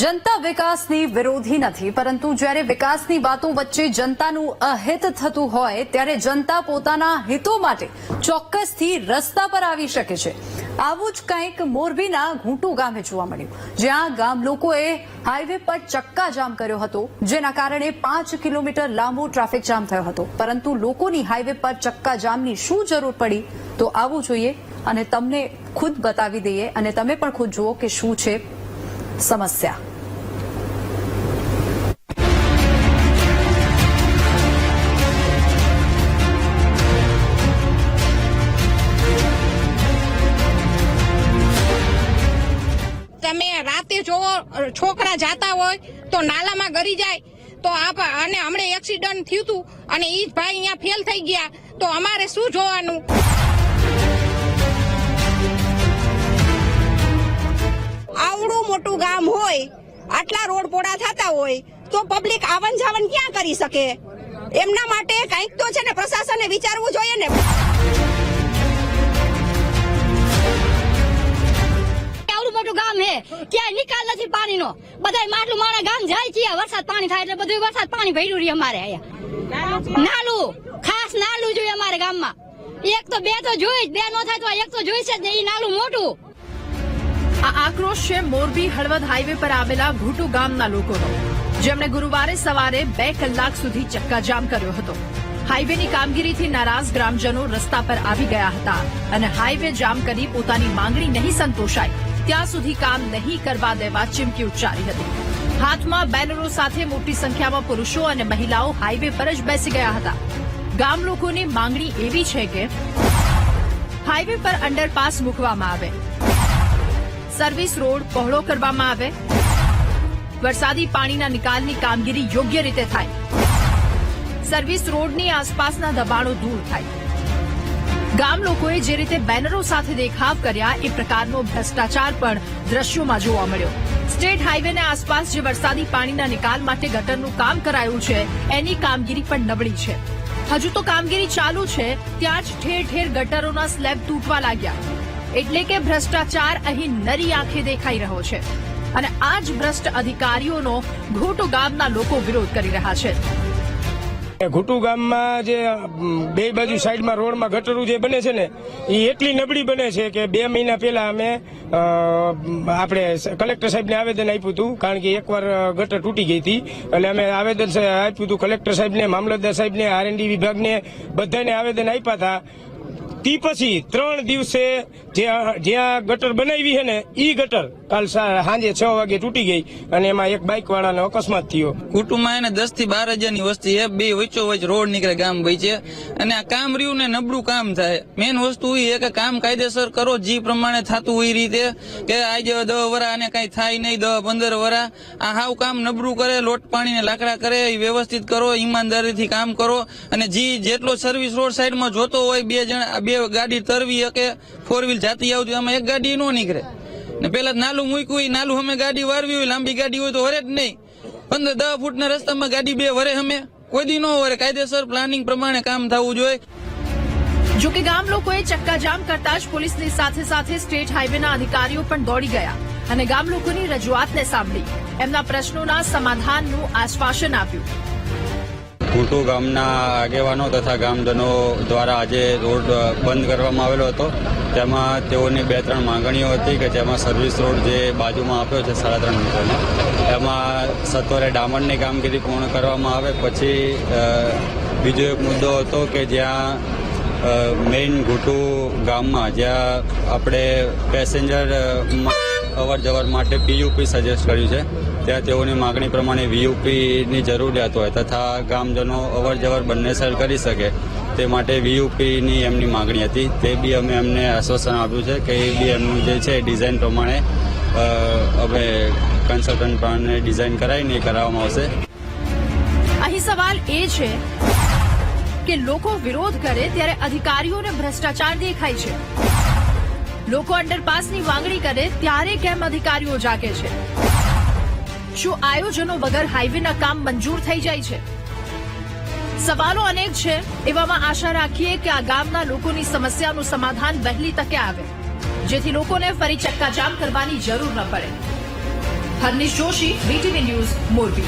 જનતા વિકાસની વિરોધી નથી, પરંતુ જ્યારે વિકાસની વાતો વચ્ચે જનતાનું અહિત થતું હોય ત્યારે જનતા પોતાના હિતો માટે ચોક્કસથી રસ્તા પર આવી શકે છે. આવું જ કંઈક મોરબીના ઘૂંટુ ગામે જોવા મળ્યું, જ્યાં ગામ લોકોએ હાઈવે પર ચક્કાજામ કર્યો હતો, જેના કારણે 5 કિલોમીટર લાંબો ટ્રાફિક જામ થયો હતો. પરંતુ લોકોની હાઈવે પર ચક્કાજામની શું જરૂર પડી, તો આવું જોઈએ અને તમને ખુદ બતાવી દઈએ અને તમે પણ ખુદ જુઓ કે શું છે સમસ્યા. તમે રાતે જોવો, છોકરા જાતા હોય તો નાલામાં ગરી જાય તો અને હમણે એક્સિડન્ટ થયું હતું અને ઈ જ ભાઈ અહીંયા ફેલ થઈ ગયા, તો અમારે શું જોવાનું? આવડું મોટું ગામ હોય, આટલા રોડ પોડા થતા હોય તો પબ્લિક આવન જાવન ક્યાં કરી શકે? એમના માટે કંઈક તો છે ને પ્રશાસને વિચારવું જોઈએ ને. મોટું ગામ હે, ક્યાંય નિકાલ નથી પાણીનો. બધાય માટલું માણા ગામ જાય છે, વરસાદ પાણી થાય એટલે બધું વરસાદ પાણી ભર્યું રહે અમારે અહીંયા. નાલું, ખાસ નાલું જોઈએ અમારે ગામમાં. એક તો બે તો જોઈ, બે નો થાય તો એક તો જોઈ છે જ ને, એ નાલું મોટું. આ આક્રોશ છે મોરબી હળવદ હાઈવે પર આવેલા ઘૂંટુ ગામના લોકોનો, જેમણે ગુરુવારે સવારે 2 કલાક સુધી ચક્કાજામ કર્યો હતો. હાઈવેની કામગીરીથી નારાજ ગ્રામજનો રસ્તા પર આવી ગયા હતા અને હાઈવે જામ કરી પોતાની માંગણી નહીં સંતોષાય ત્યાં સુધી કામ નહીં કરવા દેવા ચીમકી ઉચ્ચારી હતી. હાથમાં બેનરો સાથે મોટી સંખ્યામાં પુરુષો અને મહિલાઓ હાઈવે પર જ બેસી ગયા હતા. ગામ લોકોની માંગણી એવી છે કે હાઈવે પર અંડરપાસ મૂકવામાં આવે, સર્વિસ રોડ પહોળો કરવામાં આવે, વરસાદી પાણીના નિકાલની કામગીરી યોગ્ય રીતે થાય, સર્વિસ રોડની આસપાસના દબાણો દૂર થાય. ગામ લોકોએ જે રીતે બેનરો સાથે દેખાવ કર્યા એ પ્રકારનો ભ્રષ્ટાચાર પણ દ્રશ્યોમાં જોવા મળ્યો. સ્ટેટ હાઈવેને આસપાસ જે વરસાદી પાણીના નિકાલ માટે ગટરનું કામ કરાયું છે એની કામગીરી પણ નબળી છે. હજુ તો કામગીરી ચાલુ છે ત્યાં જ ઠેર ઠેર ગટરોના સ્લેબ તૂટવા લાગ્યા. એટલે કે ભ્રષ્ટાચાર અહીં નરી આંખે દેખાઈ રહ્યો છે અને આ જ ભ્રષ્ટ અધિકારીઓનો ઘૂંટુ ગામના લોકો વિરોધ કરી રહ્યા છે. ઘૂંટુ ગામમાં જે બે બાજુ સાઈડમાં રોડમાં ગટરો જે બને છે ને એ એટલી નબળી બને છે કે 2 મહિના પહેલા અમે આપણે કલેક્ટર સાહેબને આવેદન આપ્યું હતું, કારણ કે એકવાર ગટર તૂટી ગઈ હતી. એટલે અમે આવેદન આપ્યું હતું કલેક્ટર સાહેબને, મામલતદાર સાહેબને, R&D વિભાગને, બધાને આવેદન આપ્યા હતા. તે પછી 3 દિવસે જ્યાં ગટર બનાવી છે ને એ ગટર કાલ સાંજે 6 વાગે તૂટી ગઈ અને એમાં એક બાઇક વાળાનો અકસ્માત થયો. કુટુંબમાં એને 10 થી 12 હજારની વસ્તી છે, બે વચ્ચોવચ્ચ રોડ નીકળે ગામ વચ્ચે અને આ કામ રહ્યું ને નબળું કામ થાય. મેન વસ્તુ એ કે કામ કાયદેસર કરો, જે પ્રમાણે થતું હોય રીતે, કે આજે 10 વરા અને કઈ થાય નહીં, 10-15 વરા આ હાવ કામ નબળું કરે, લોટ પાણીને લાકડા કરે, એ વ્યવસ્થિત કરો, ઈમાનદારીથી કામ કરો. અને જેટલો સર્વિસ રોડ સાઈડમાં જોતો હોય, બે ગાડી તરવી શકે, 4 વ્હીલ જાતી આવતી, આમાં એક ગાડી નો નીકળે. ને પેલા નાલું મૂક્યું હોય, નાલું અમે ગાડી વારવી હોય, લાંબી ગાડી હોય તો વરે જ નહીં. 15-10 ફૂટના રસ્તામાં ગાડી 2 વરે અમે કોઈ દી ન વરે. કાયદેસર પ્લાનિંગ પ્રમાણે કામ થવું જોઈએ. જો કે ગામ લોકોએ ચક્કાજામ કરતા જ પોલીસની સાથે સાથે સ્ટેટ હાઈવેના અધિકારીઓ પણ દોડી ગયા અને ગામ લોકોની રજૂઆતને સાંભળી એમના પ્રશ્નોના સમાધાનનું આશ્વાસન આપ્યું. ઘૂંટુ ગામના આગેવાનો તથા ગામજનો દ્વારા આજે રોડ બંધ કરવામાં આવેલો હતો. તેમાં તેઓની 2-3 માંગણીઓ હતી કે જેમાં સર્વિસ રોડ જે બાજુમાં આપ્યો છે 3.5 મીટરનો, એમાં સત્વરે ડામરની કામગીરી પૂર્ણ કરવામાં આવે. પછી બીજો એક મુદ્દો હતો કે જ્યાં મેઇન ઘૂંટુ ગામમાં જ્યાં આપણે પેસેન્જર અવર જવર માટે PUP સજેસ્ટ કર્યું છે, ત્યાં તેઓની માંગણી પ્રમાણે VUPની જરૂરિયાત હોય તથા ગામજનો અવર જવર બંને સાઈડ કરી શકે તે માટે VUPની એમની માંગણી હતી. તે બી અમે એમને આશ્વાસન આપ્યું છે કે એ બી એમનું જે છે ડિઝાઇન પ્રમાણે હવે કન્સલ્ટન્ટ પ્રમાણે ડિઝાઇન કરાવીને કરાવવામાં આવશે. અહીં સવાલ એ છે કે લોકો વિરોધ કરે ત્યારે અધિકારીઓને ભ્રષ્ટાચાર દેખાય છે. લોકો અંડરપાસની માંગણી કરે ત્યારે કેમ અધિકારીઓ જાગે છે? શું આયોજનો વગર હાઈવેના કામ મંજૂર થઈ જાય છે? સવાલો અનેક છે. એવામાં આશા રાખીએ કે આ ગામના લોકોની સમસ્યાનું સમાધાન વહેલી તકે આવે, જેથી લોકોને ફરી ચક્કાજામ કરવાની જરૂર ન પડે. Harnish Joshi, BTV news, Morbi.